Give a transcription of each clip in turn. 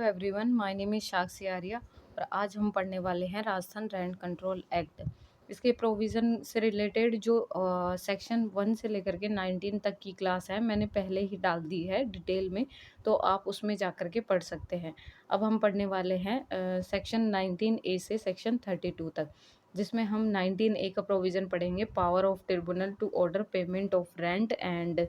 Everyone, my name is साक्षी आर्या और आज हम पढ़ने वाले हैं राजस्थान रेंट कंट्रोल एक्ट। इसके प्रोविज़न से रिलेटेड जो सेक्शन 1 से लेकर के 19 तक की क्लास है, मैंने पहले ही डाल दी है डिटेल में, तो आप उसमें जा कर के पढ़ सकते हैं। अब हम पढ़ने वाले हैं सेक्शन 19 ए से सेक्शन 32 तक, जिसमें हम 19 ए का प्रोविज़न पढ़ेंगे, power of tribunal to order payment of rent and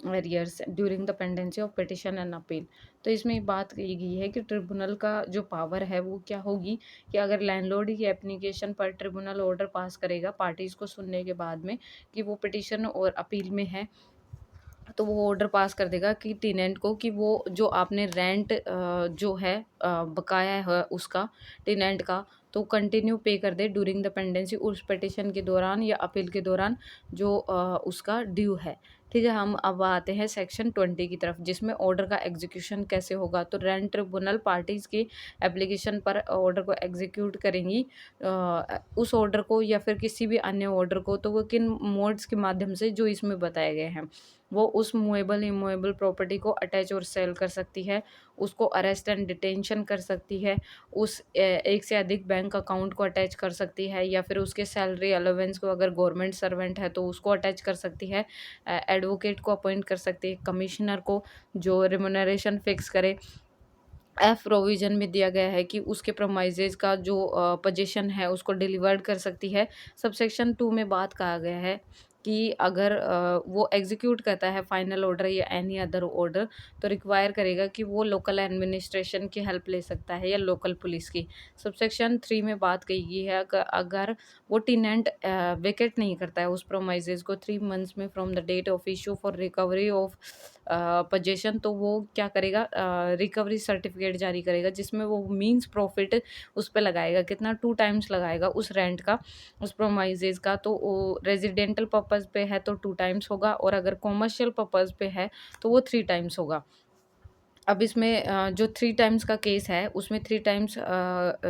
arrears during the pendency of petition and appeal. तो इसमें बात कही गई है कि ट्रिब्यूनल का जो पावर है वो क्या होगी कि अगर लैंडलॉर्ड की एप्लीकेशन पर ट्रिब्यूनल ऑर्डर पास करेगा पार्टीज़ को सुनने के बाद में कि वो पिटिशन और अपील में है, तो वो ऑर्डर पास कर देगा कि टेनेंट को कि वो जो आपने रेंट जो है बकाया है उसका टेनेंट का, तो कंटिन्यू पे कर दे ड्यूरिंग द पेंडेंसी, उस पिटिशन के दौरान या अपील के दौरान जो उसका ड्यू है। ठीक है, हम अब आते हैं सेक्शन 20 की तरफ, जिसमें ऑर्डर का एग्जीक्यूशन कैसे होगा। तो रेंट ट्रिब्यूनल पार्टीज़ की एप्लीकेशन पर ऑर्डर को एग्जीक्यूट करेंगी, उस ऑर्डर को या फिर किसी भी अन्य ऑर्डर को, तो वो किन मोड्स के माध्यम से जो इसमें बताए गए हैं। वो उस मूवेबल इमूवेबल प्रॉपर्टी को अटैच और सेल कर सकती है, उसको अरेस्ट एंड डिटेंशन कर सकती है, उस एक से अधिक बैंक अकाउंट को अटैच कर सकती है, या फिर उसके सैलरी अलाउंस को, अगर गवर्नमेंट सर्वेंट है तो उसको अटैच कर सकती है, एडवोकेट को अपॉइंट कर सकती है, कमिश्नर को जो रिम्यूनरेशन फिक्स करे। एफ प्रोविजन में दिया गया है कि उसके प्रोमाइजेज का जो पोजीशन है उसको डिलीवर्ड कर सकती है। सबसेक्शन 2 में बात कहा गया है कि अगर वो एग्जीक्यूट करता है फाइनल ऑर्डर या एनी अदर ऑर्डर, तो रिक्वायर करेगा कि वो लोकल एडमिनिस्ट्रेशन की हेल्प ले सकता है या लोकल पुलिस की। सबसेक्शन 3 में बात कही गई है अगर वो टेनेंट वेकेट नहीं करता है उस प्रोमाइजेज को 3 मंथ्स में from the date of issue for recovery of position, तो वो क्या करेगा, रिकवरी सर्टिफिकेट जारी करेगा, जिसमें वो मीन्स प्रॉफिट उस पे लगाएगा, कितना 2 टाइम्स लगाएगा उस रेंट का, उस प्रोमाइजेज का। तो वो रेजिडेंटल पर्पज़ पे है तो 2 टाइम्स होगा, और अगर कॉमर्शियल पर्पज़ पे है तो वो 3 टाइम्स होगा। अब इसमें जो 3 टाइम्स का केस है उसमें 3 टाइम्स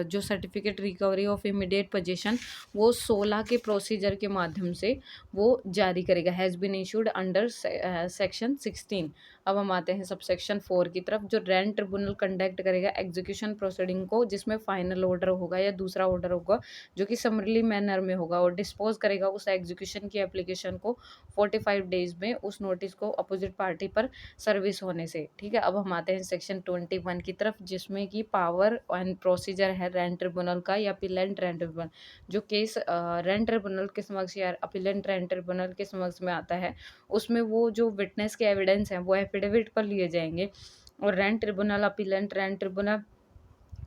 जो certificate recovery of immediate position वो 16 के प्रोसीजर के माध्यम से वो जारी करेगा, has been issued under section 16। अब हम आते हैं सबसेक्शन 4 की तरफ, जो रेंट ट्रिब्यूनल कंडक्ट करेगा एग्जीक्यूशन प्रोसीडिंग को, जिसमें फाइनल ऑर्डर होगा या दूसरा ऑर्डर होगा जो कि समरली मैनर में होगा, और डिस्पोज करेगा उस एग्जीक्यूशन की एप्लीकेशन को 45 डेज में उस नोटिस को अपोजिट पार्टी पर सर्विस होने से। ठीक है, अब हम आते हैं सेक्शन 21 की तरफ, जिसमें कि पावर एंड प्रोसीजर है रेंट ट्रिब्यूनल का या अपीलेंट रेंट ट्रिब्यूनल। जो केस रेंट ट्रिब्यूनल के समक्ष या अपीलेंट रेंट ट्रिब्यूनल के समक्ष में आता है, उसमें वो जो विटनेस के एविडेंस हैं वो एफिडेविट पर लिए जाएंगे, और rent tribunal appellate rent tribunal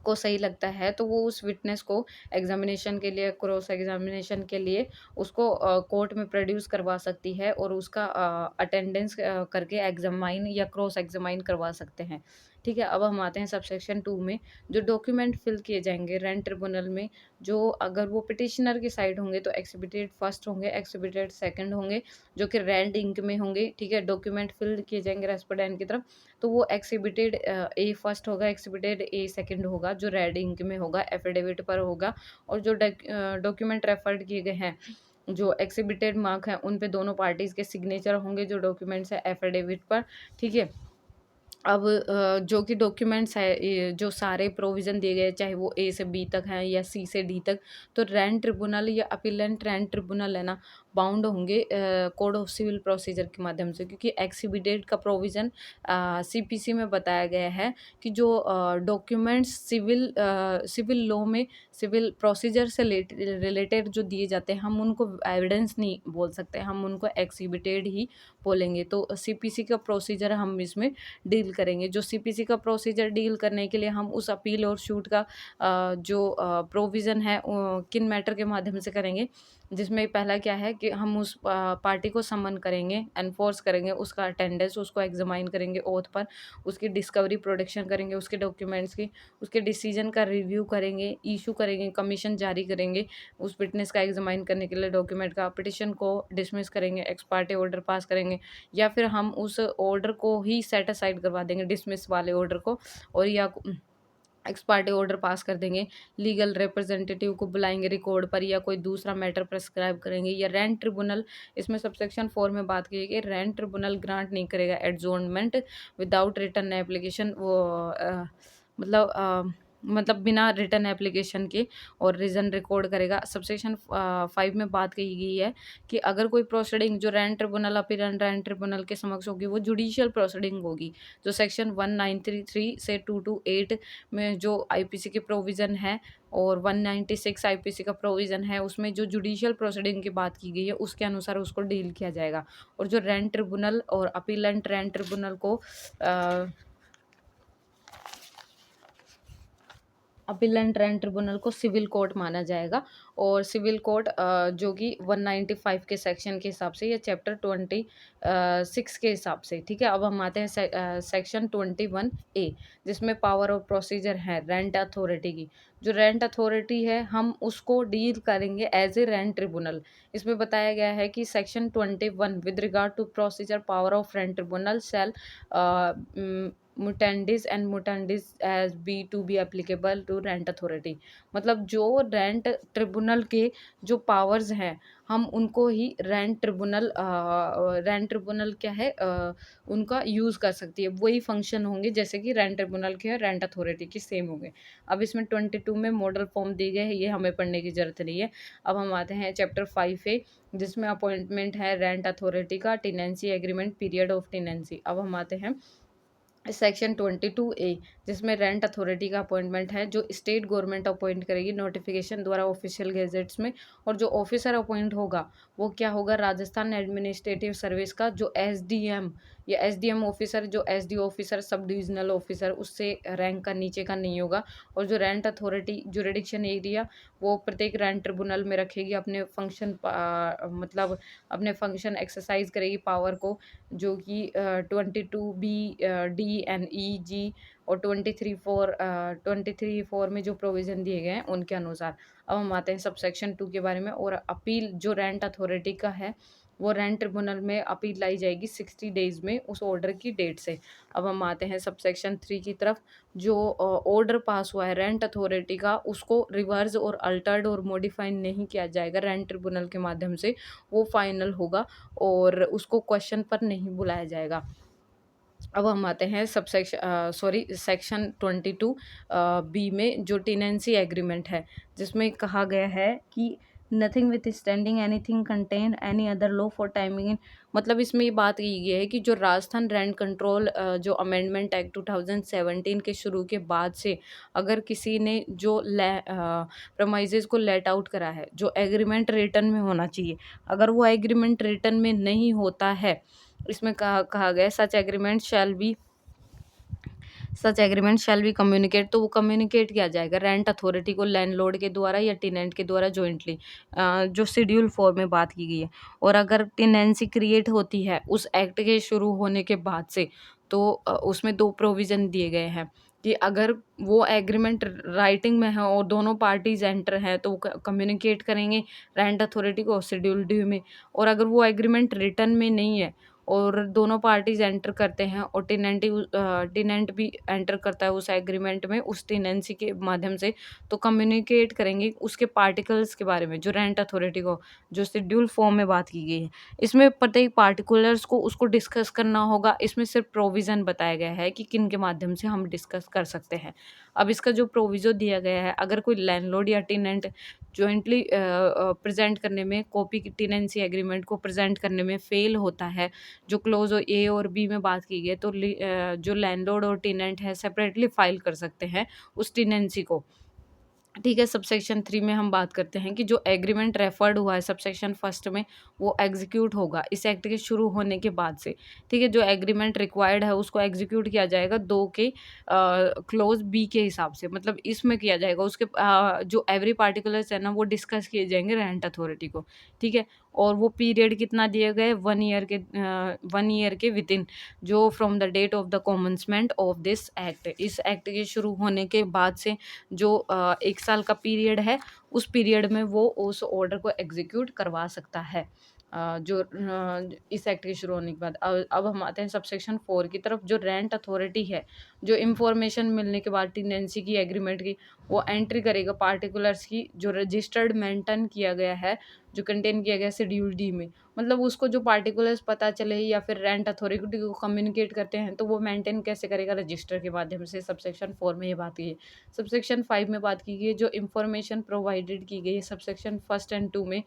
को सही लगता है तो वो उस विटनेस को एग्जामिनेशन के लिए, क्रॉस एग्जामिनेशन के लिए उसको कोर्ट में प्रोड्यूस करवा सकती है, और उसका अटेंडेंस करके एग्जामाइन या क्रॉस एग्जामाइन करवा सकते हैं। ठीक है, अब हम आते हैं सबसेक्शन 2 में, जो डॉक्यूमेंट फिल किए जाएंगे रेंट ट्रिब्यूनल में, जो अगर वो पिटिशनर की साइड होंगे तो एक्सिबिटेड फर्स्ट होंगे, एक्सिबिटेड सेकंड होंगे, जो कि रेंट इंक में होंगे। ठीक है, डॉक्यूमेंट फिल किए जाएंगे रेस्पोंडेंट की तरफ, तो वो एक्सिबिटेड ए फर्स्ट होगा, एक्सिबिटेड ए सेकंड होगा, जो रेड इंक में होगा, एफिडेविट पर होगा, और जो डॉक्यूमेंट रेफर्ड किए गए हैं, जो एक्सिबिटेड मार्क है उन पे दोनों पार्टीज के सिग्नेचर होंगे, जो डॉक्यूमेंट्स है एफिडेविट पर। ठीक है, अब जो कि डॉक्यूमेंट्स है जो सारे प्रोविज़न दिए गए, चाहे वो ए से बी तक हैं या सी से डी तक, तो रेंट ट्रिब्यूनल या अपीलेंट रेंट ट्रिब्यूनल है ना, बाउंड होंगे कोड ऑफ सिविल प्रोसीजर के माध्यम से, क्योंकि एक्सिबिटेड का प्रोविज़न सीपीसी में बताया गया है कि जो डॉक्यूमेंट्स सिविल लॉ में सिविल प्रोसीजर से रिलेटेड जो दिए जाते हैं, हम उनको एविडेंस नहीं बोल सकते, हम उनको एक्सिबिटेड ही बोलेंगे। तो सीपीसी का प्रोसीजर हम इसमें डील करेंगे। जो सीपीसी का प्रोसीजर डील करने के लिए हम उस अपील और शूट का जो प्रोविज़न है किन मैटर के माध्यम से करेंगे, जिसमें पहला क्या है कि हम उस पार्टी को समन करेंगे, एनफोर्स करेंगे उसका अटेंडेंस, उसको एग्जामाइन करेंगे ओथ पर, उसकी डिस्कवरी प्रोडक्शन करेंगे उसके डॉक्यूमेंट्स की, उसके डिसीजन का रिव्यू करेंगे, इशू करेंगे, कमीशन जारी करेंगे उस विटनेस का एग्जामाइन करने के लिए डॉक्यूमेंट का, पिटिशन को डिसमिस करेंगे, एक्स पार्टी ऑर्डर पास करेंगे, या फिर हम उस ऑर्डर को ही सेट असाइड करवा देंगे, डिसमिस वाले ऑर्डर को, और या एक्स पार्टी ऑर्डर पास कर देंगे, लीगल रिप्रेजेंटेटिव को बुलाएँगे रिकॉर्ड पर, या कोई दूसरा मैटर प्रिस्क्राइब करेंगे, या रेंट ट्रिब्यूनल, इसमें सबसेक्शन 4 में बात की गई है कि रेंट ट्रिब्यूनल ग्रांट नहीं करेगा एडजॉर्नमेंट विदाउट रिटन एप्लीकेशन, वो मतलब मतलब बिना रिटन एप्लीकेशन के, और रीज़न रिकॉर्ड करेगा। सबसेक्शन 5 में बात कही गई है कि अगर कोई प्रोसीडिंग जो rent tribunal appeal and rent tribunal के समक्ष होगी, वो जुडिशियल प्रोसीडिंग होगी। जो सेक्शन 1933 से 228 में जो आईपीसी की प्रोविज़न है, और 196 आईपीसी का प्रोविज़न है, उसमें जो जुडिशियल प्रोसीडिंग की बात की गई है, उसके अनुसार उसको डील किया जाएगा। और जो रेंट ट्रिब्यूनल और अपीलेंट रेंट ट्रिब्यूनल को अपील एंड रेंट ट्रिब्यूनल को सिविल कोर्ट माना जाएगा, और सिविल कोर्ट जो कि 195 के सेक्शन के हिसाब से, या चैप्टर 26 के हिसाब से, ठीक है। अब हम आते हैं सेक्शन 21 ए, जिसमें पावर और प्रोसीजर है रेंट अथॉरिटी की। जो रेंट अथॉरिटी है, हम उसको डील करेंगे एज ए रेंट ट्रिब्यूनल। इसमें बताया गया है कि section 21 with regard to procedure power of rent tribunal shall mutandis and mutandis as be applicable to rent authority. मतलब जो रेंट ट्रिब्यूनल के जो पावर्स हैं, हम उनको ही रेंट ट्रिब्यूनल क्या है, उनका यूज़ कर सकती है, वही फंक्शन होंगे जैसे कि रेंट ट्रिब्यूनल के और रेंट अथॉरिटी के सेम होंगे। अब इसमें 22 में मॉडल फॉर्म दिए गए हैं, ये हमें पढ़ने की ज़रूरत नहीं है। अब हम आते हैं चैप्टर 5 ए, जिसमें अपॉइंटमेंट है रेंट अथॉरिटी का, tenancy agreement, period of tenancy. अब हम आते हैं सेक्शन 22 ए, जिसमें रेंट अथॉरिटी का अपॉइंटमेंट है, जो स्टेट गवर्नमेंट अपॉइंट करेगी नोटिफिकेशन द्वारा ऑफिशियल गैजेट्स में। और जो ऑफिसर अपॉइंट होगा, वो क्या होगा, राजस्थान एडमिनिस्ट्रेटिव सर्विस का जो एसडीएम या एसडीएम ऑफिसर, जो SD officer, sub divisional officer, उससे रैंक का नीचे का नहीं होगा। और जो रेंट अथॉरिटी जुरिडिक्शन एरिया, वो प्रत्येक रेंट ट्रिब्यूनल में रखेगी, अपने फंक्शन मतलब अपने फंक्शन एक्सरसाइज करेगी पावर को, जो कि 22 बी डी एन ई जी और 23 4 में जो प्रोविज़न दिए गए हैं उनके अनुसार। अब हम आते हैं सबसेक्शन 2 के बारे में। और अपील जो रेंट अथॉरिटी का है, वो रेंट ट्रिब्यूनल में अपील लाई जाएगी 60 डेज़ में उस ऑर्डर की डेट से। अब हम आते हैं सबसेक्शन 3 की तरफ। जो ऑर्डर पास हुआ है रेंट अथॉरिटी का, उसको रिवर्स और अल्टर्ड और मॉडिफाई नहीं किया जाएगा रेंट ट्रिब्यूनल के माध्यम से, वो फाइनल होगा और उसको क्वेश्चन पर नहीं बुलाया जाएगा। अब हम आते हैं सेक्शन 22 बी में, जो टेनेंसी एग्रीमेंट है, जिसमें कहा गया है कि nothing with standing anything contain any other law for timing इन। मतलब इसमें ये बात की गई है कि जो राजस्थान रेंट कंट्रोल जो अमेंडमेंट एक्ट 2017 के शुरू के बाद से, अगर किसी ने जो प्रमाइजेज को लेट आउट करा है, जो एग्रीमेंट रिटर्न में होना चाहिए, अगर वो एग्रीमेंट रिटर्न में नहीं होता है, इसमें कहा गया है सच एग्रीमेंट शैल बी कम्युनिकेट, तो वो कम्युनिकेट किया जाएगा रेंट अथॉरिटी को लैंडलॉर्ड के द्वारा या टेनेंट के द्वारा जॉइंटली, जो शेड्यूल 4 में बात की गई है। और अगर टेनेंसी क्रिएट होती है उस एक्ट के शुरू होने के बाद से, तो उसमें 2 प्रोविज़न दिए गए हैं कि अगर वो एग्रीमेंट राइटिंग में है और दोनों पार्टीज एंटर हैं, तो वो कम्युनिकेट करेंगे रेंट अथॉरिटी को शेड्यूल डी में। और अगर वो एग्रीमेंट रिटर्न में नहीं है और दोनों पार्टीज एंटर करते हैं और टेनेंट भी एंटर करता है उस एग्रीमेंट में उस टेनेंसी के माध्यम से, तो कम्युनिकेट करेंगे उसके पार्टिकल्स के बारे में, जो रेंट अथॉरिटी को जो शेड्यूल फॉर्म में बात की गई है। इसमें प्रत्येक पार्टिकुलर्स को उसको डिस्कस करना होगा। इसमें सिर्फ प्रोविज़न बताया गया है कि किन के माध्यम से हम डिस्कस कर सकते हैं। अब इसका जो प्रोविज़ो दिया गया है, अगर कोई लैंडलॉर्ड या टेनेंट जॉइंटली प्रेजेंट करने में, कॉपी की टेनेंसी एग्रीमेंट को प्रेजेंट करने में फेल होता है, जो क्लोज ए और बी में बात की गई है, तो जो लैंडलॉर्ड और टेनेंट है सेपरेटली फाइल कर सकते हैं उस टेनेंसी को, ठीक है। सबसेक्शन 3 में हम बात करते हैं कि जो एग्रीमेंट रेफर्ड हुआ है सबसेक्शन 1 में, वो एग्जीक्यूट होगा इस एक्ट के शुरू होने के बाद से, ठीक है। जो एग्रीमेंट रिक्वायर्ड है उसको एग्जीक्यूट किया जाएगा 2 के क्लोज बी के हिसाब से, मतलब इसमें किया जाएगा। उसके जो एवरी पार्टिकुलर्स है ना, वो डिस्कस किए जाएंगे रेंट अथॉरिटी को, ठीक है। और वो पीरियड कितना दिए गए, 1 ईयर के विद इन, जो from the date of the commencement of this act, इस एक्ट के शुरू होने के बाद से जो 1 साल का पीरियड है, उस पीरियड में वो उस ऑर्डर को एग्जीक्यूट करवा सकता है। जो इस एक्ट के शुरू होने के बाद। अब हम आते हैं सबसेक्शन 4 की तरफ। जो रेंट अथॉरिटी है, जो इन्फॉर्मेशन मिलने के बाद टेनेंसी की एग्रीमेंट की, वो एंट्री करेगा पार्टिकुलर्स की जो रजिस्टर्ड मेंटेन किया गया है, जो कंटेन किया गया है शेड्यूल डी में। मतलब उसको जो पार्टिकुलर्स पता चले या फिर रेंट अथॉरिटी को कम्युनिकेट करते हैं, तो वो मेंटेन कैसे करेगा? रजिस्टर के माध्यम से। सबसेक्शन 4 में ये बात की है। सबसेक्शन 5 में बात की गई है जो इन्फॉर्मेशन प्रोवाइडेड की गई है सबसेक्शन 1 एंड 2 में,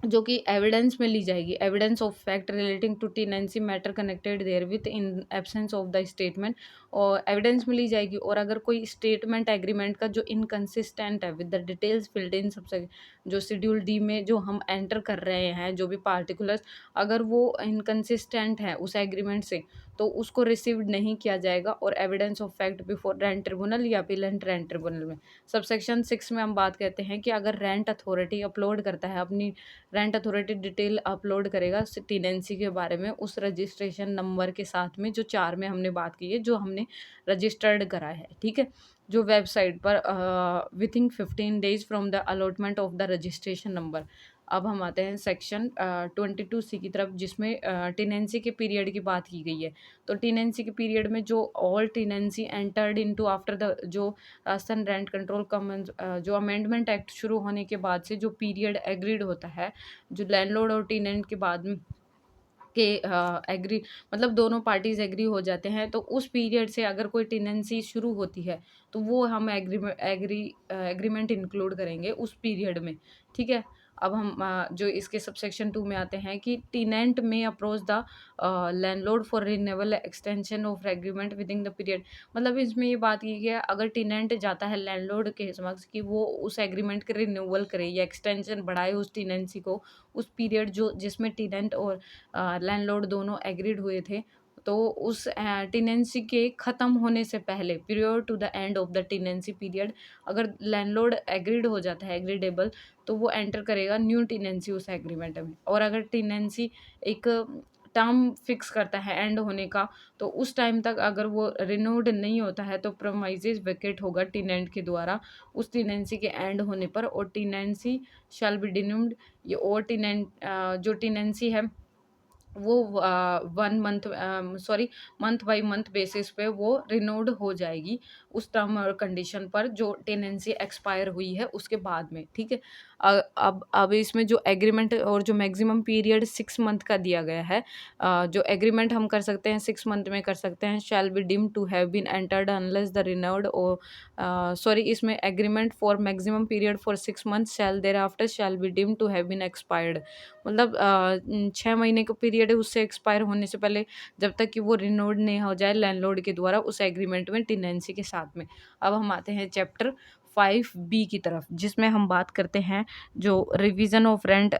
जो कि एविडेंस में ली जाएगी। Evidence of fact relating to tenancy matter connected therewith in absence of the statement, और एविडेंस में ली जाएगी। और अगर कोई स्टेटमेंट एग्रीमेंट का जो इनकंसिस्टेंट है with the details filled in सबसे, जो शेड्यूल डी में जो हम एंटर कर रहे हैं, जो भी पार्टिकुलर्स, अगर वो इनकंसिस्टेंट है उस एग्रीमेंट से, तो उसको रिसीव्ड नहीं किया जाएगा। और evidence of fact before rent tribunal या अपीलेंट रेंट ट्रिब्यूनल में। सबसेक्शन 6 में हम बात करते हैं कि अगर रेंट अथॉरिटी अपलोड करता है अपनी, रेंट अथॉरिटी डिटेल अपलोड करेगा टेनेंसी के बारे में उस रजिस्ट्रेशन नंबर के साथ में, जो 4 में हमने बात की है, जो हमने रजिस्टर्ड करा है, ठीक है, जो वेबसाइट पर within 15 days from the allotment of the registration number. अब हम आते हैं सेक्शन 22C की तरफ, जिसमें टेनेंसी के पीरियड की बात की गई है। तो टेनेंसी के पीरियड में जो all tenancy entered into after the, जो राजस्थान रेंट कंट्रोल जो अमेंडमेंट एक्ट शुरू होने के बाद से जो पीरियड एग्रीड होता है, जो लैंडलॉर्ड और टेनेंट के बाद में के एग्री, मतलब दोनों पार्टीज एग्री हो जाते हैं, तो उस पीरियड से अगर कोई टेनेंसी शुरू होती है, तो वो हम एग्रीमेंट इंक्लूड करेंगे उस पीरियड में, ठीक है। अब हम जो इसके सबसेक्शन 2 में आते हैं कि टेनेंट में approach the landlord for renewal extension of agreement with in the period. मतलब इसमें ये बात की है, अगर टेनेंट जाता है लैंडलॉर्ड के समक्ष कि वो उस एग्रीमेंट के रिन्यूअल करे या एक्सटेंशन बढ़ाए उस टेनेंसी को, उस पीरियड जो जिसमें टेनेंट और लैंडलॉर्ड दोनों एग्रीड हुए थे, तो उस टेनेंसी के ख़त्म होने से पहले, period to the end of the tenancy period, अगर लैंडलॉर्ड एग्रीड हो जाता है, एग्रीडेबल, तो वो एंटर करेगा न्यू टेनेंसी उस एग्रीमेंट में। और अगर टेनेंसी एक टर्म फिक्स करता है एंड होने का, तो उस टाइम तक अगर वो रिन्यूड नहीं होता है, तो प्रोमाइजेज वेकेट होगा टेनेंट के द्वारा उस टेनेंसी के एंड होने पर, और टेनेंसी शैल बी डिन्यूड। ये और टेनेंट जो टेनेंसी है वो 1 month month by month basis पे वो रिन्यूड हो जाएगी उस टर्म और कंडीशन पर जो टेनेंसी एक्सपायर हुई है उसके बाद में, ठीक है। अब इसमें जो एग्रीमेंट और जो मैक्सिमम पीरियड 6 मंथ का दिया गया है, जो एग्रीमेंट हम कर सकते हैं 6 मंथ में कर सकते हैं। Shall be deemed to have been entered unless the renewed, और इसमें agreement for maximum period for 6 month shall thereafter shall be deemed to have been expired. मतलब 6 महीने का पीरियड है, उससे एक्सपायर होने से पहले, जब तक कि वो रिन्यूड नहीं हो जाए लैंडलॉर्ड के द्वारा उस एग्रीमेंट में टेनेंसी के साथ में। अब हम आते हैं चैप्टर 5B की तरफ, जिसमें हम बात करते हैं जो revision of rent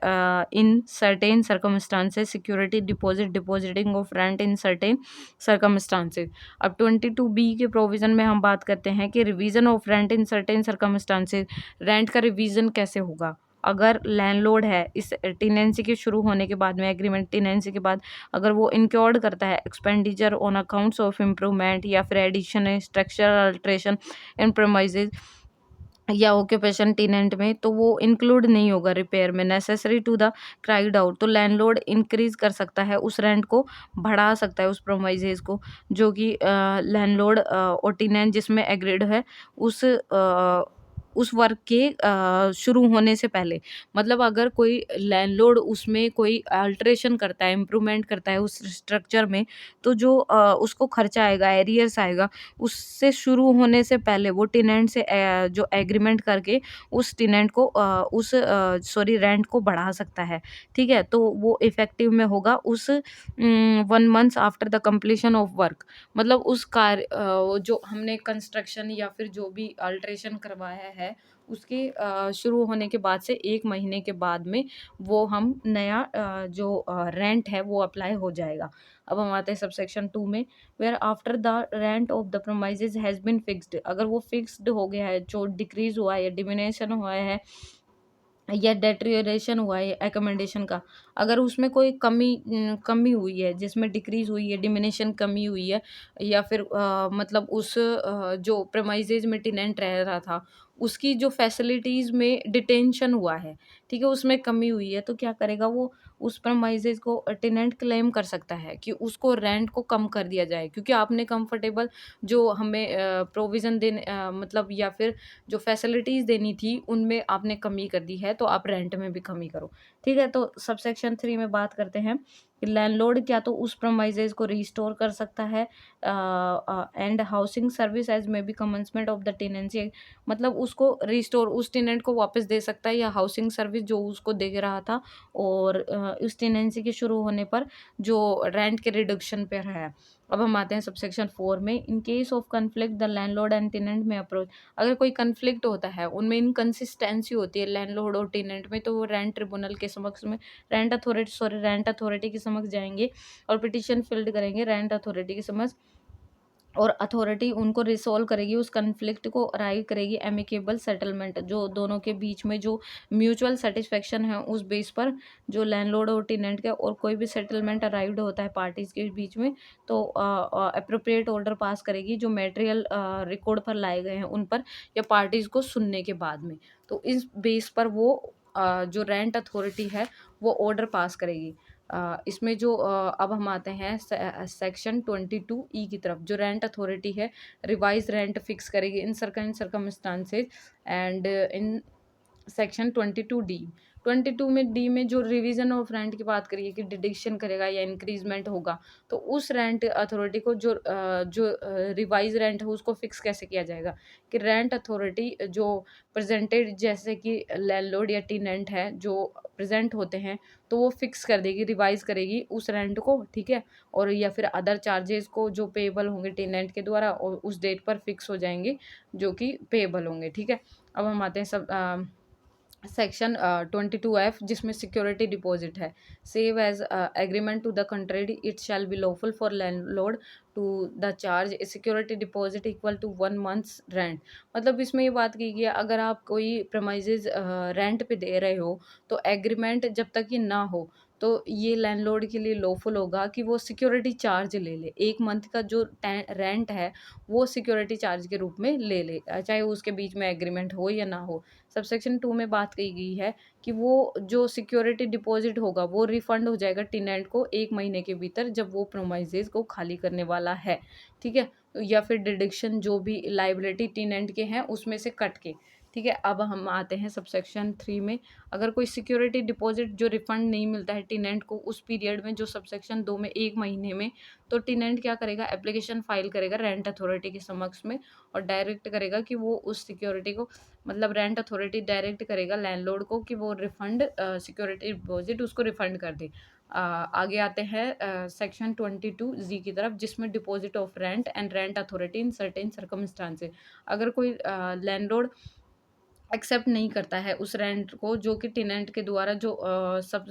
in certain circumstances, security deposit, depositing of rent in certain circumstances. अब 22B के प्रोविजन में हम बात करते हैं कि revision of rent in certain circumstances, rent का रिवीजन कैसे होगा अगर लैंडलॉर्ड है इस टेनेंसी के शुरू होने के बाद में, एग्रीमेंट टेनेंसी के बाद अगर वो इंक्योर्ड करता है expenditure on accounts of improvement या फिर एडिशन, स्ट्रक्चरल अल्ट्रेशन इन प्रोमाइजेज या ऑक्यूपेशन टेनेंट में, तो वो इंक्लूड नहीं होगा रिपेयर में necessary to the cried out. तो लैंडलॉर्ड इंक्रीज कर सकता है उस रेंट को, बढ़ा सकता है उस प्रोमाइजेज को, जो कि लैंडलॉर्ड और टेनेंट जिसमें एग्रीड है उस वर्क के शुरू होने से पहले। मतलब अगर कोई लैंडलॉर्ड उसमें कोई अल्ट्रेशन करता है, इम्प्रूवमेंट करता है उस स्ट्रक्चर में, तो जो उसको खर्चा आएगा, एरियर्स आएगा, उससे शुरू होने से पहले वो टेनेंट से जो एग्रीमेंट करके उस टेनेंट को रेंट को बढ़ा सकता है, ठीक है। तो वो इफेक्टिव में होगा उस 1 month after the completion of work. मतलब उस कार्य जो हमने कंस्ट्रक्शन या फिर जो भी अल्ट्रेशन करवाया है उसके शुरू होने के बाद से 1 महीने के बाद में वो हम नया जो रेंट है वो अप्लाई हो जाएगा। अब हम आते हैं सबसेक्शन 2 में, where after the rent of the premises has been fixed. अगर वो फिक्स्ड हो गया है, जो डिक्रीज हुआ है या डिमिनेशन हुआ है या डेटेरियोरेशन हुआ है एकोमोडेशन का, अगर उसमें कोई कमी हुई है, जिसमें डिक्रीज हुई है, डिमिनिशन कमी हुई है, या फिर मतलब उस जो प्रेमाइजेज में टेनेंट रह रहा था उसकी जो फैसिलिटीज़ में डिटेंशन हुआ है, ठीक है, उसमें कमी हुई है, तो क्या करेगा वो उस प्रीमाइसेस को टेनेंट क्लेम कर सकता है कि उसको रेंट को कम कर दिया जाए, क्योंकि आपने कंफर्टेबल जो हमें प्रोविज़न देने मतलब या फिर जो फैसिलिटीज़ देनी थी उनमें आपने कमी कर दी है, तो आप रेंट में भी कमी करो। ठीक है? तो सबसेक्शन 3 में बात करते हैं कि लैंडलॉर्ड क्या तो उस प्रीमाइसेस को रिस्टोर कर सकता है and housing service as may be commencement of the tenancy, मतलब उसको रिस्टोर उस टेनेंट को वापस दे सकता है, या हाउसिंग सर्विस जो उसको दे रहा था और इस टेनेंसी के शुरू होने पर जो रेंट के रिडक्शन पे है। अब हम आते हैं सबसेक्शन 4 में, in case of conflict the landlord and tenant में अप्रोच, अगर कोई कॉन्फ्लिक्ट होता है, उनमें इनकंसिस्टेंसी होती है लैंडलॉर्ड और टेनेंट में, तो वो रेंट ट्रिब्यूनल के समक्ष में रेंट अथॉरिटी के समक्ष जाएँगे और पिटीशन फ़िल्ड करेंगे रेंट अथॉरिटी के समक्ष, और अथॉरिटी उनको रिसॉल्व करेगी, उस कॉन्फ्लिक्ट को अराइव करेगी एमिकेबल सेटलमेंट, जो दोनों के बीच में जो म्यूचुअल सेटिस्फेक्शन है उस बेस पर, जो लैंडलॉर्ड और टेनेंट का, और कोई भी सेटलमेंट अराइव्ड होता है पार्टीज के बीच में, तो अप्रोप्रिएट ऑर्डर पास करेगी जो मटेरियल रिकॉर्ड पर लाए गए हैं उन पर, या पार्टीज को सुनने के बाद में, तो इस बेस पर वो जो रेंट अथॉरिटी है वो ऑर्डर पास करेगी। इसमें जो अब हम आते हैं सेक्शन 22 ई की तरफ, जो रेंट अथॉरिटी है रिवाइज रेंट फिक्स करेगी इन सर्कमस्टांसेस एंड इन सेक्शन 22 में डी में जो रिवीजन ऑफ रेंट की बात करिए कि डिडक्शन करेगा या इंक्रीजमेंट होगा, तो उस रेंट अथॉरिटी को जो रिवाइज रेंट है उसको फिक्स कैसे किया जाएगा, कि रेंट अथॉरिटी जो प्रेजेंटेड, जैसे कि लैंडलॉर्ड या टेनेंट है जो प्रेजेंट होते हैं, तो वो फिक्स कर देगी, रिवाइज करेगी उस रेंट को, ठीक है, और या फिर अदर चार्जेस को जो पेएबल होंगे टेनेंट के द्वारा, और उस डेट पर फिक्स हो जाएंगे जो कि पेएबल होंगे। ठीक है, अब हम आते हैं सेक्शन 22F, जिसमें सिक्योरिटी डिपॉजिट है, save as agreement to the contrary it shall be lawful for landlord to the charge a security deposit equal to 1 months rent, मतलब इसमें ये बात की गई है, अगर आप कोई प्रेमाइजेज रेंट पे दे रहे हो, तो एग्रीमेंट जब तक ये ना हो, तो ये लैंडलॉर्ड के लिए लॉफुल होगा कि वो सिक्योरिटी चार्ज ले ले, 1 मंथ का जो रेंट है वो सिक्योरिटी चार्ज के रूप में ले ले, चाहे उसके बीच में एग्रीमेंट हो या ना हो। सबसेक्शन 2 में बात कही गई है कि वो जो सिक्योरिटी डिपॉजिट होगा वो रिफंड हो जाएगा टेनेंट को 1 महीने के भीतर, जब वो प्रोमाइजेज को खाली करने वाला है, ठीक है, या फिर डिडक्शन जो भी लाइबिलिटी टेनेंट के हैं उसमें से कट के। ठीक है, अब हम आते हैं सबसेक्शन 3 में, अगर कोई सिक्योरिटी डिपॉजिट जो रिफंड नहीं मिलता है टेनेंट को उस पीरियड में, जो सबसेक्शन 2 में 1 महीने में, तो टेनेंट क्या करेगा, एप्लीकेशन फाइल करेगा रेंट अथॉरिटी के समक्ष में, और डायरेक्ट करेगा कि वो उस सिक्योरिटी को, मतलब रेंट अथॉरिटी डायरेक्ट करेगा लैंडलॉर्ड को कि वो रिफंड सिक्योरिटी डिपॉजिट उसको रिफंड कर दे। आगे आते हैं सेक्शन 22 जी की तरफ, जिसमें deposit of rent and rent authority in certain circumstances, अगर कोई लैंडलॉर्ड एक्सेप्ट नहीं करता है उस रेंट को जो कि टेनेंट के द्वारा, जो सब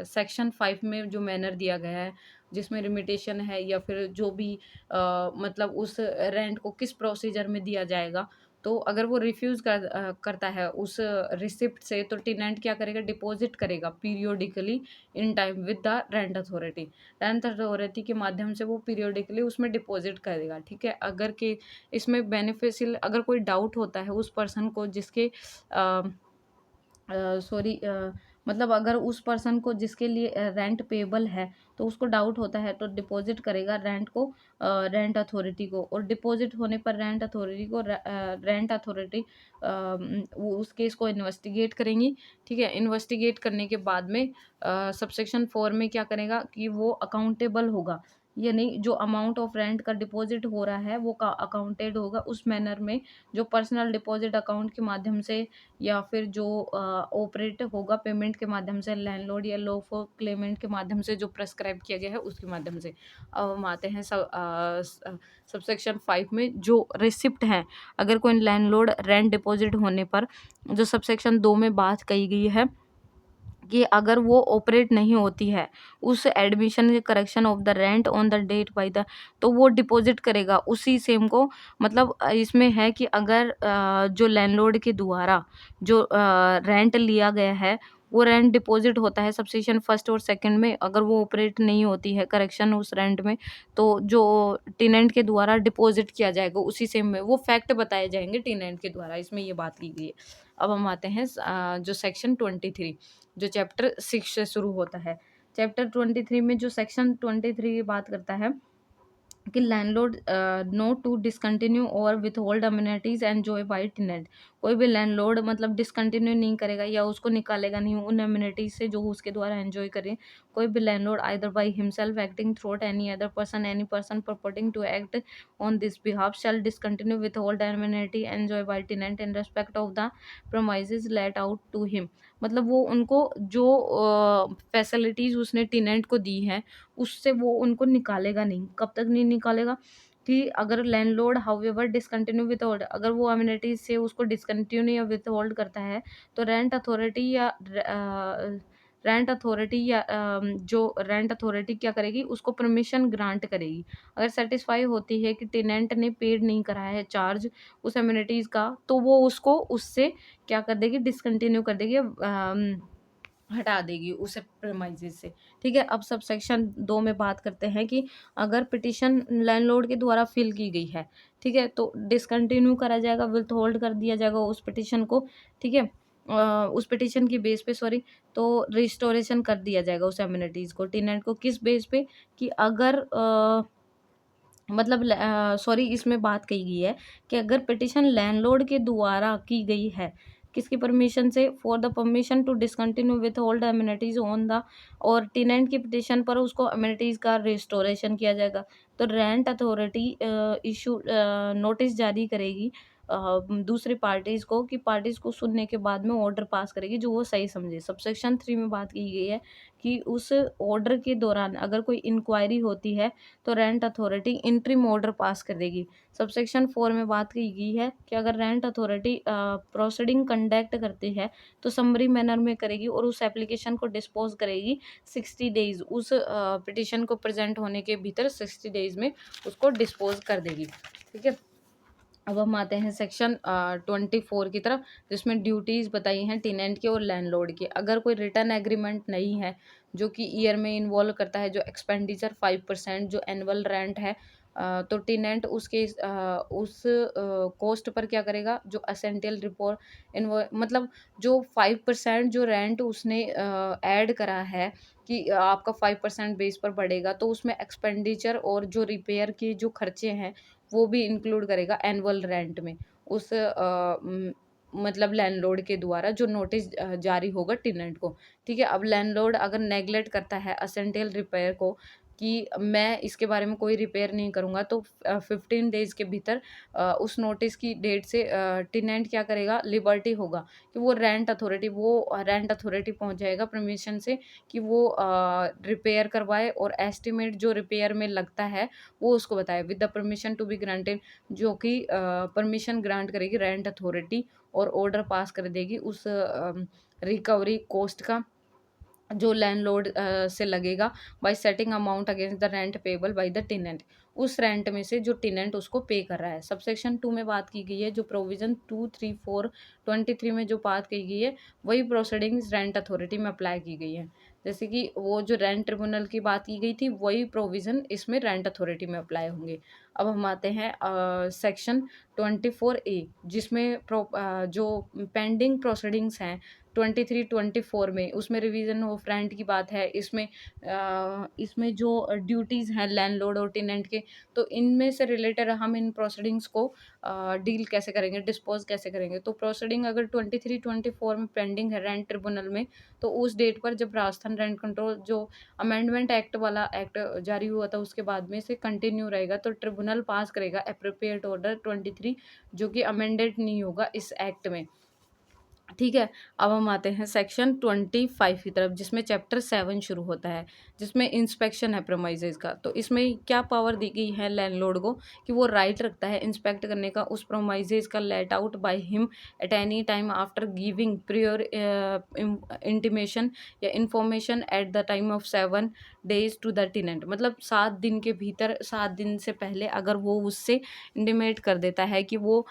सेक्शन 5 में जो मैनर दिया गया है, जिसमें लिमिटेशन है, या फिर जो भी मतलब उस रेंट को किस प्रोसीजर में दिया जाएगा, तो अगर वो रिफ्यूज़ करता है उस रिसिप्ट से, तो टेनेंट क्या करेगा, डिपॉजिट करेगा periodically in time with the rent authority के माध्यम से वो पीरियोडिकली उसमें डिपॉजिट करेगा। ठीक है, अगर कि इसमें बेनिफिशियल, अगर कोई डाउट होता है उस पर्सन को जिसके सॉरी मतलब अगर उस पर्सन को जिसके लिए रेंट पेबल है, तो उसको डाउट होता है, तो डिपॉजिट करेगा रेंट को रेंट अथॉरिटी को, और डिपॉजिट होने पर रेंट अथॉरिटी वो उस केस को इन्वेस्टिगेट करेंगी। ठीक है, इन्वेस्टिगेट करने के बाद में सबसेक्शन 4 में क्या करेगा कि वो अकाउंटेबल होगा, यानी जो अमाउंट ऑफ रेंट का डिपॉजिट हो रहा है वो का अकाउंटेड होगा उस मैनर में, जो पर्सनल डिपॉजिट अकाउंट के माध्यम से, या फिर जो ऑपरेट होगा पेमेंट के माध्यम से, लैंडलॉर्ड या लो फॉर क्लेमेंट के माध्यम से जो प्रेस्क्राइब किया गया है उसके माध्यम से। अब हम आते हैं सबसेक्शन 5 में, जो रिसिप्ट है, अगर कोई लैंडलॉर्ड रेंट डिपॉजिट होने पर, जो सबसेक्शन 2 में बात कही गई है कि अगर वो ऑपरेट नहीं होती है उस एडमिशन के correction of the rent on the date by the, तो वो डिपॉजिट करेगा उसी सेम को, मतलब इसमें है कि अगर जो लैंडलॉर्ड के द्वारा जो रेंट लिया गया है वो रेंट डिपॉज़िट होता है सबसेक्शन फर्स्ट और सेकंड में, अगर वो ऑपरेट नहीं होती है करेक्शन उस रेंट में, तो जो टेनेंट के द्वारा डिपॉज़िट किया जाएगा उसी सेम में, वो फैक्ट बताए जाएँगे टेनेंट के द्वारा, इसमें ये बात की गई है। अब हम आते हैं जो सेक्शन 23 जो चैप्टर 6 से शुरू होता है। चैप्टर 23 में जो सेक्शन 23 बात करता है कि लैंडलॉर्ड नो टू डिसकंटिन्यू और withhold amenities enjoy by tenant. कोई भी लैंडलॉर्ड मतलब डिसकंटिन्यू नहीं करेगा या उसको निकालेगा नहीं उन अमेनिटीज से जो उसके द्वारा एंजॉय करे। कोई भी landlord either by himself acting through any other person any person purporting to act on this behalf shall discontinue withhold amenity enjoy by tenant in respect of the premises let out to him। मतलब वो उनको जो facilities उसने tenant को दी हैं उससे वो उनको निकालेगा नहीं। कब तक नहीं निकालेगा? कि अगर लैंडलॉर्ड हाउएवर डिसकंटिन्यू विथहोल्ड, अगर वो अमेनिटीज से उसको डिसकंटिन्यू या विथहोल्ड करता है तो जो रेंट अथॉरिटी क्या करेगी, उसको परमिशन ग्रांट करेगी। अगर सेटिस्फाई होती है कि टेनेंट ने पेड नहीं करा है चार्ज उस अमेनिटीज का, तो वो उसको उससे क्या कर देगी, डिसकंटिन्यू कर देगी, हटा देगी उसे प्रेमाइजेज से। ठीक है, अब सब सेक्शन 2 में बात करते हैं कि अगर पिटिशन लैंडलॉर्ड के द्वारा फिल की गई है, ठीक है, तो डिसकंटिन्यू करा जाएगा, विथहोल्ड कर दिया जाएगा उस पिटिशन को। ठीक है, उस पिटिशन की बेस पे सॉरी, तो रिस्टोरेशन कर दिया जाएगा उस एमिनिटीज को टेनेंट को, किस बेस पे कि अगर मतलब सॉरी इसमें बात कही गई है कि अगर पिटिशन लैंडलॉर्ड के द्वारा की गई है, किसकी परमिशन से, for the permission to discontinue withhold amenities on the, और टेनेंट की पिटिशन पर उसको अम्यूनिटीज का रिस्टोरेशन किया जाएगा। तो रेंट अथॉरिटी इशू नोटिस जारी करेगी दूसरी पार्टीज को, कि पार्टीज को सुनने के बाद में ऑर्डर पास करेगी जो वो सही समझे। सबसेक्शन 3 में बात की गई है कि उस ऑर्डर के दौरान अगर कोई इंक्वायरी होती है तो rent authority interim order pass कर देगी। सबसेक्शन 4 में बात की गई है कि अगर रेंट अथॉरिटी प्रोसीडिंग कंडक्ट करती है तो समरी मैनर में करेगी और उस एप्लीकेशन को डिस्पोज करेगी 60 डेज, उस पिटिशन को प्रेजेंट होने के भीतर 60 डेज में उसको डिस्पोज कर देगी। ठीक है, अब हम आते हैं सेक्शन 24 की तरफ, जिसमें ड्यूटीज़ बताई हैं टेनेंट की और लैंडलॉर्ड की। अगर कोई रिटर्न एग्रीमेंट नहीं है जो कि ईयर में इन्वॉल्व करता है जो एक्सपेंडिचर 5% जो एनुअल रेंट है, तो टेनेंट उसके उस कॉस्ट पर क्या करेगा, जो असेंटियल रिपोर्ट मतलब जो 5% जो रेंट उसने ऐड करा है कि आपका 5% बेस पर बढ़ेगा, तो उसमें एक्सपेंडिचर और जो रिपेयर के जो खर्चे हैं वो भी इंक्लूड करेगा एनुअल रेंट में, उस मतलब लैंडलॉर्ड के द्वारा जो नोटिस जारी होगा टेनेंट को। ठीक है, अब लैंडलॉर्ड अगर नेग्लेक्ट करता है असेंटियल रिपेयर को कि मैं इसके बारे में कोई रिपेयर नहीं करूँगा, तो 15 डेज़ के भीतर उस नोटिस की डेट से टेनेंट क्या करेगा, लिबर्टी होगा कि वो रेंट अथॉरिटी पहुँच जाएगा परमिशन से कि वो रिपेयर करवाए और एस्टिमेट जो रिपेयर में लगता है वो उसको बताए with the permission to be granted, जो कि परमिशन ग्रांट करेगी रेंट अथॉरिटी और ऑर्डर पास कर देगी उस रिकवरी कॉस्ट का जो लैंडलॉर्ड से लगेगा by setting amount against the rent payable by the tenant, उस रेंट में से जो टेनेंट उसको पे कर रहा है। सबसेक्शन 2 में बात की गई है, जो प्रोविजन 2, 3, 4, 23 में जो बात की गई है वही प्रोसीडिंग्स रेंट अथॉरिटी में अप्लाई की गई है। जैसे कि वो जो रेंट ट्रिब्यूनल की बात की गई थी वही प्रोविज़न इसमें रेंट अथॉरिटी में अप्लाई होंगे। अब हम आते हैं सेक्शन 24A, जिसमें जो पेंडिंग प्रोसीडिंग्स हैं 23, 24 में, उसमें रिवीजन ऑफ रेंट की बात है। इसमें जो ड्यूटीज़ हैं लैंडलॉर्ड और टेनेंट के, तो इनमें से रिलेटेड हम इन प्रोसीडिंग्स को डील कैसे करेंगे, डिस्पोज कैसे करेंगे। तो प्रोसीडिंग अगर 23, 24 में पेंडिंग है रेंट ट्रिब्यूनल में, तो उस डेट पर जब राजस्थान रेंट कंट्रोल जो अमेंडमेंट एक्ट वाला एक्ट जारी हुआ था उसके बाद में से कंटिन्यू रहेगा, तो ट्रिब्यूनल पास करेगा एप्रोप्रिएट ऑर्डर 23 जो कि अमेंडेड नहीं होगा इस एक्ट में। ठीक है, अब हम आते हैं सेक्शन 25 की तरफ, जिसमें चैप्टर 7 शुरू होता है, जिसमें इंस्पेक्शन है प्रोमाइजेज का। तो इसमें क्या पावर दी गई है लैंडलॉर्ड को कि वो राइट रखता है इंस्पेक्ट करने का उस प्रोमाइजेज का let out by him at any time after giving prior intimation या information at the time of 7 days to the tenant. मतलब 7 दिन के भीतर, 7 दिन से पहले अगर वो उससे इंटीमेट कर देता है कि वो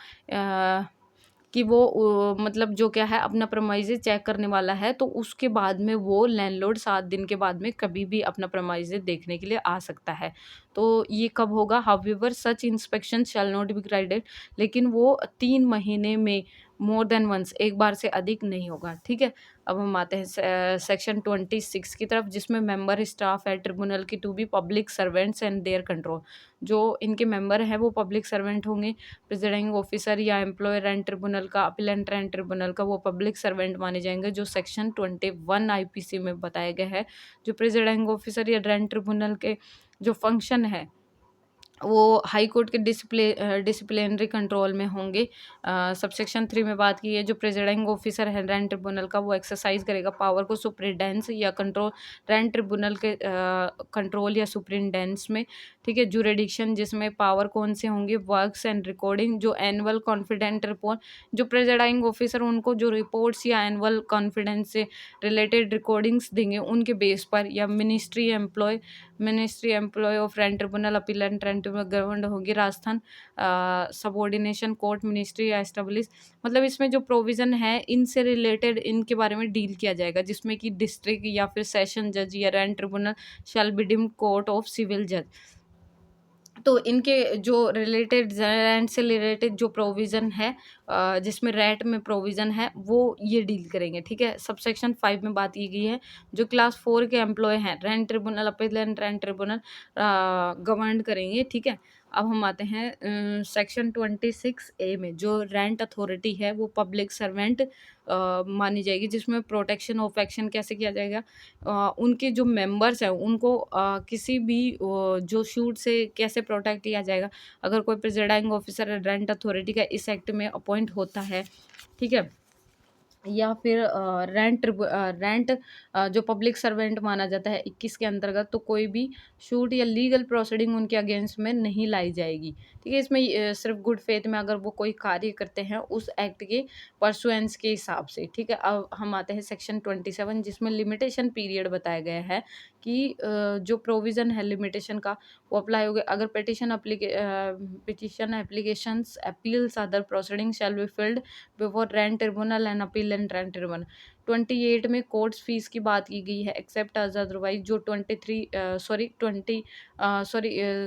कि वो मतलब जो क्या है अपना प्रेमाइसेस चेक करने वाला है, तो उसके बाद में वो लैंडलॉर्ड 7 दिन के बाद में कभी भी अपना प्रेमाइसेस देखने के लिए आ सकता है। तो ये कब होगा? However such inspection shall not be graded, लेकिन वो 3 महीने में मोर देन वन्स, एक बार से अधिक नहीं होगा, ठीक है? अब हम आते हैं सेक्शन 26 की तरफ, जिसमें मेंबर स्टाफ है ट्रिब्यूनल की to be public servants and their control. जो इनके मेंबर हैं वो पब्लिक सर्वेंट होंगे। प्रिजाइडिंग ऑफिसर या एम्प्लॉयर एंड ट्रिब्यूनल का, अपीलेंट एंड ट्रिब्यूनल का, वो पब्लिक सर्वेंट माने जाएंगे, जो सेक्शन 21 आईपीसी में बताया गया है। जो प्रिजाइडिंग ऑफिसर या रैंक ट्रिब्यूनल के जो फंक्शन है वो हाई कोर्ट के डिसिप्लिनरी कंट्रोल में होंगे। सबसेक्शन 3 में बात की है, जो प्रेसिडिंग ऑफिसर है रैंक ट्रिब्यूनल का, वो एक्सरसाइज करेगा पावर को सुप्रीडेंस या कंट्रोल रैंक ट्रिब्यूनल के कंट्रोल या सुप्रीडेंस में, ठीक है? जुरिडिक्शन, जिसमें पावर कौन से होंगे? वर्क्स एंड रिकॉर्डिंग, जो एनुअल कॉन्फिडेंट रिपोर्ट, जो प्रेसिडिंग ऑफिसर उनको जो रिपोर्ट्स या एनुअल कॉन्फिडेंस से रिलेटेड रिकॉर्डिंग्स देंगे उनके बेस पर, या ministry employ of rank tribunal appellant rank tribunal governed होगी राजस्थान सबऑर्डिनेशन कोर्ट मिनिस्ट्री या एस्टेब्लिश। मतलब इसमें जो प्रोविजन है इनसे रिलेटेड इनके बारे में डील किया जाएगा, जिसमें कि डिस्ट्रिक्ट या फिर सेशन जज या rank tribunal shall be deemed court of civil जज। तो इनके जो रिलेटेड रैंट से रिलेटेड जो प्रोविज़न है जिसमें रैट में प्रोविज़न है वो ये डील करेंगे, ठीक है? सबसेक्शन 5 में बात की गई है, जो क्लास 4 के एम्प्लॉय हैं rank tribunal appellant rank tribunal govern करेंगे, ठीक है? अब हम आते हैं सेक्शन 26 ए में, जो रेंट अथॉरिटी है वो पब्लिक सर्वेंट मानी जाएगी, जिसमें प्रोटेक्शन ऑफ एक्शन कैसे किया जाएगा? उनके जो मेंबर्स हैं उनको किसी भी जो शूट से कैसे प्रोटेक्ट किया जाएगा? अगर कोई प्रिजाइडिंग ऑफिसर रेंट अथॉरिटी का इस एक्ट में अपॉइंट होता है, ठीक है? या फिर रेंट जो पब्लिक सर्वेंट माना जाता है 21 के अंतर्गत, तो कोई भी शूट या लीगल प्रोसीडिंग उनके अगेंस्ट में नहीं लाई जाएगी, ठीक है? इसमें सिर्फ गुड फेथ में अगर वो कोई कार्य करते हैं उस एक्ट के परसुएंस के हिसाब से, ठीक है? अब हम आते हैं सेक्शन 27, जिसमें लिमिटेशन पीरियड बताया गया है कि जो प्रोविज़न है लिमिटेशन का वो अप्लाई होगा अगर petition applications appeals other proceeding shall be filled before rank tribunal and appeal and rank tribunal. 28 में कोर्ट्स फीस की बात की गई है, एक्सेप्ट एज अदरवाइज, जो 20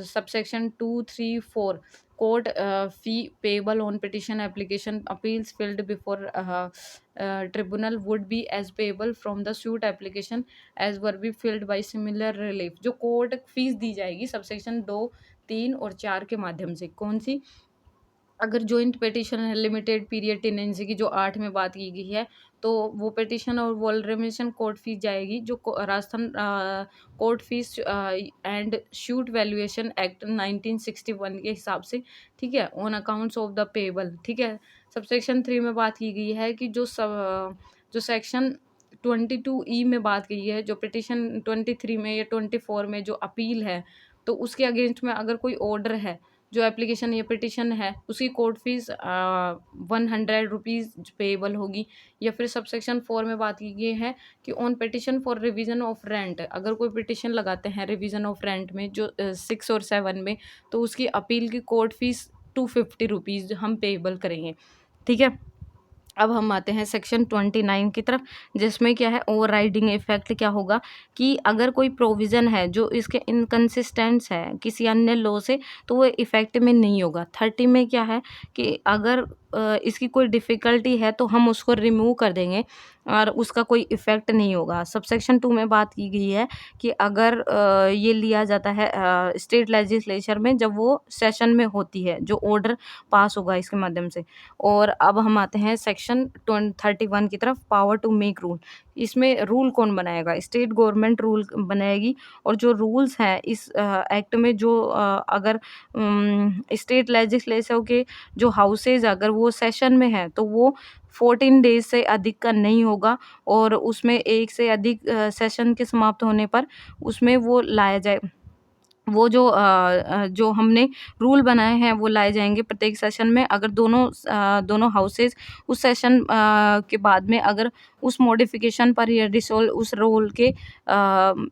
subsection 234 court fee payable on petition application appeals filed before tribunal would be as payable from the suit application as were be filed by similar relief. जो court fees दी जाएगी subsection 2, 3 और 4 के माध्यम से, कौन सी? अगर जॉइंट पिटीशन है लिमिटेड पीरियड टेनेंसी की, जो 8 में बात की गई है, तो वो पिटीशन और वॉलरेमेशन कोर्ट फीस जाएगी, जो Rajasthan court fees and shoot valuation act 1961 के हिसाब से, ठीक है? On accounts of the payable, ठीक है? सबसेक्शन 3 में बात की गई है कि जो सेक्शन 22 में बात की है, जो पिटीशन 23 में या 24 में जो अपील है, तो उसके अगेंस्ट में अगर कोई ऑर्डर है, जो एप्लीकेशन या पिटिशन है, उसकी कोर्ट फीस 100 रुपीज़ पेएबल होगी। या फिर सबसेक्शन 4 में बात की गई है कि on petition for revision of rent, अगर कोई पिटिशन लगाते हैं रिवीजन ऑफ रेंट में, जो 6 और 7 में, तो उसकी अपील की कोर्ट फीस 250 रुपीज़ हम पेएबल करेंगे, ठीक है? अब हम आते हैं सेक्शन 29 की तरफ, जिसमें क्या है ओवरराइडिंग इफेक्ट क्या होगा कि अगर कोई प्रोविज़न है जो इसके इनकंसिस्टेंट्स है किसी अन्य लॉ से, तो वो इफेक्ट में नहीं होगा। 30 में क्या है कि अगर इसकी कोई डिफ़िकल्टी है तो हम उसको रिमूव कर देंगे और उसका कोई इफ़ेक्ट नहीं होगा। सबसेक्शन 2 में बात की गई है कि अगर ये लिया जाता है स्टेट लेजिस्लेचर में, जब वो सेशन में होती है, जो ऑर्डर पास होगा इसके माध्यम से। और अब हम आते हैं सेक्शन 31 की तरफ, पावर टू मेक रूल। इसमें रूल कौन बनाएगा? स्टेट गवर्नमेंट रूल बनाएगी। और जो रूल्स हैं इस एक्ट में, जो अगर स्टेट लेजिस्लेचर के जो हाउसेज अगर वो सेशन में है, तो वो 14 डेज से अधिक का नहीं होगा, और उसमें एक से अधिक सेशन के समाप्त होने पर उसमें वो लाया जाए, वो जो हमने रूल बनाए हैं वो लाए जाएंगे प्रत्येक सेशन में। अगर दोनों हाउसेज उस सेशन के बाद में अगर उस मॉडिफिकेशन पर या रिसोल्व उस रूल के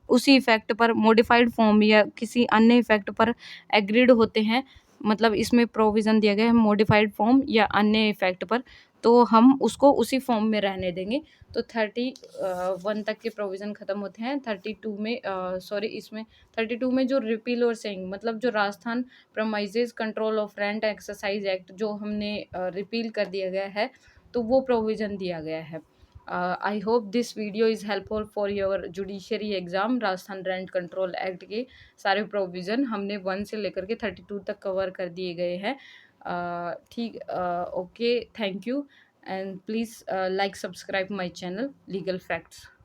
उसी इफेक्ट पर मॉडिफाइड फॉर्म या किसी अन्य इफेक्ट पर एग्रीड होते हैं, मतलब इसमें प्रोविज़न दिया गया है मॉडिफाइड फॉर्म या अन्य इफेक्ट पर, तो हम उसको उसी फॉर्म में रहने देंगे। तो 1 तक के प्रोविज़न ख़त्म होते हैं। 32 में सॉरी इसमें 32 में जो रिपील और सेइंग मतलब जो Rajasthan premises control of rent exercise act जो हमने रिपील कर दिया गया है, तो वो प्रोविज़न दिया गया है। I hope this video is helpful for your judiciary exam. Rajasthan rent control act के सारे प्रोविज़न हमने 1 से लेकर के 32 तक कवर कर दिए गए हैं। ठीक okay, thank you, and please like subscribe my channel Legal Facts.